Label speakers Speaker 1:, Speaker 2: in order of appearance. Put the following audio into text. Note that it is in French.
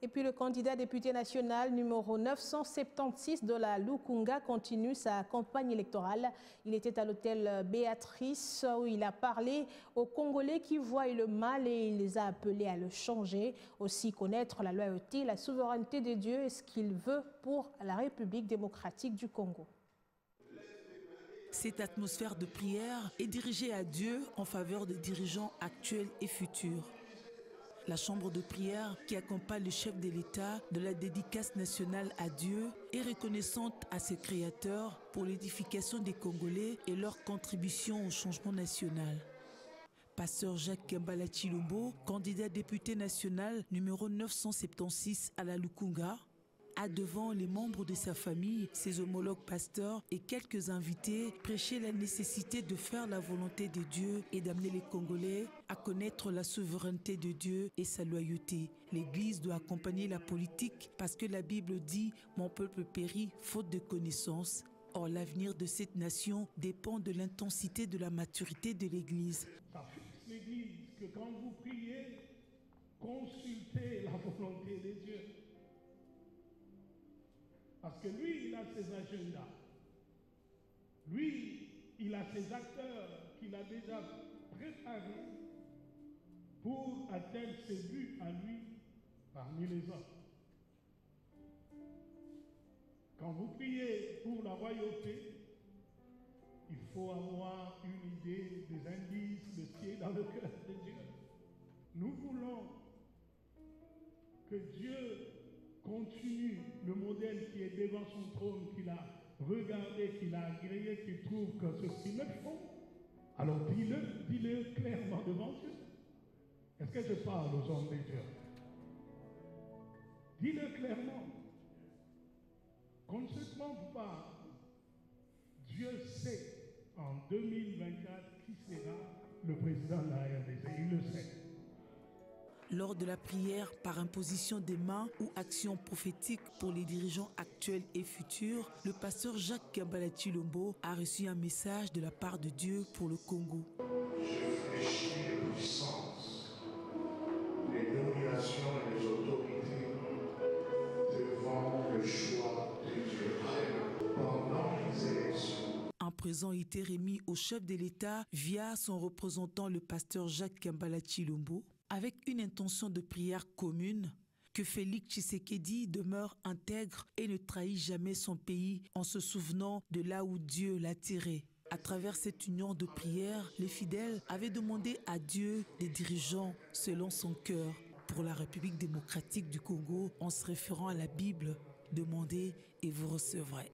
Speaker 1: Et puis le candidat député national numéro 976 de la Lukunga continue sa campagne électorale. Il était à l'hôtel Béatrice où il a parlé aux Congolais qui voient le mal et il les a appelés à le changer. Aussi connaître la loyauté, la souveraineté de Dieu et ce qu'il veut pour la République démocratique du Congo.
Speaker 2: Cette atmosphère de prière est dirigée à Dieu en faveur des dirigeants actuels et futurs. La chambre de prière qui accompagne le chef de l'État de la dédicace nationale à Dieu est reconnaissante à ses créateurs pour l'édification des Congolais et leur contribution au changement national. Pasteur Jacques Kambala Chilombo, candidat député national numéro 976 à la Lukunga, a devant les membres de sa famille, ses homologues pasteurs et quelques invités prêché la nécessité de faire la volonté de Dieu et d'amener les Congolais à connaître la souveraineté de Dieu et sa loyauté. L'Église doit accompagner la politique parce que la Bible dit « Mon peuple périt faute de connaissance ». Or, l'avenir de cette nation dépend de l'intensité de la maturité de l'Église.
Speaker 3: Ça fixe l'Église que quand vous priez, consultez la volonté de Dieu. Parce que lui, il a ses agendas. Lui, il a ses acteurs qu'il a déjà préparés pour atteindre ses buts à lui parmi les autres. Quand vous priez pour la royauté, il faut avoir une idée des indices de ce qui est dans le cœur de Dieu. Nous voulons que Dieu continue le modèle qui est devant son trône, qu'il a regardé, qu'il a agréé, qu'il trouve que ceci le font. Alors dis-le clairement devant Dieu. Est-ce que je parle aux hommes de Dieu? Dis-le clairement. Qu'on ne se trompe pas. Dieu sait en 2024 qui sera le président de la RDC. Il le sait.
Speaker 2: Lors de la prière par imposition des mains ou action prophétique pour les dirigeants actuels et futurs, le pasteur Jacques Kambala Chilombo a reçu un message de la part de Dieu pour le Congo.
Speaker 4: Je fléchis les puissances, les dominations et les autorités devant le choix de Dieu pendant les élections.
Speaker 2: Un présent a été remis au chef de l'État via son représentant, le pasteur Jacques Kambala Chilombo, avec une intention de prière commune, que Félix Tshisekedi demeure intègre et ne trahit jamais son pays en se souvenant de là où Dieu l'a tiré. À travers cette union de prière, les fidèles avaient demandé à Dieu des dirigeants selon son cœur. Pour la République démocratique du Congo, en se référant à la Bible, demandez et vous recevrez.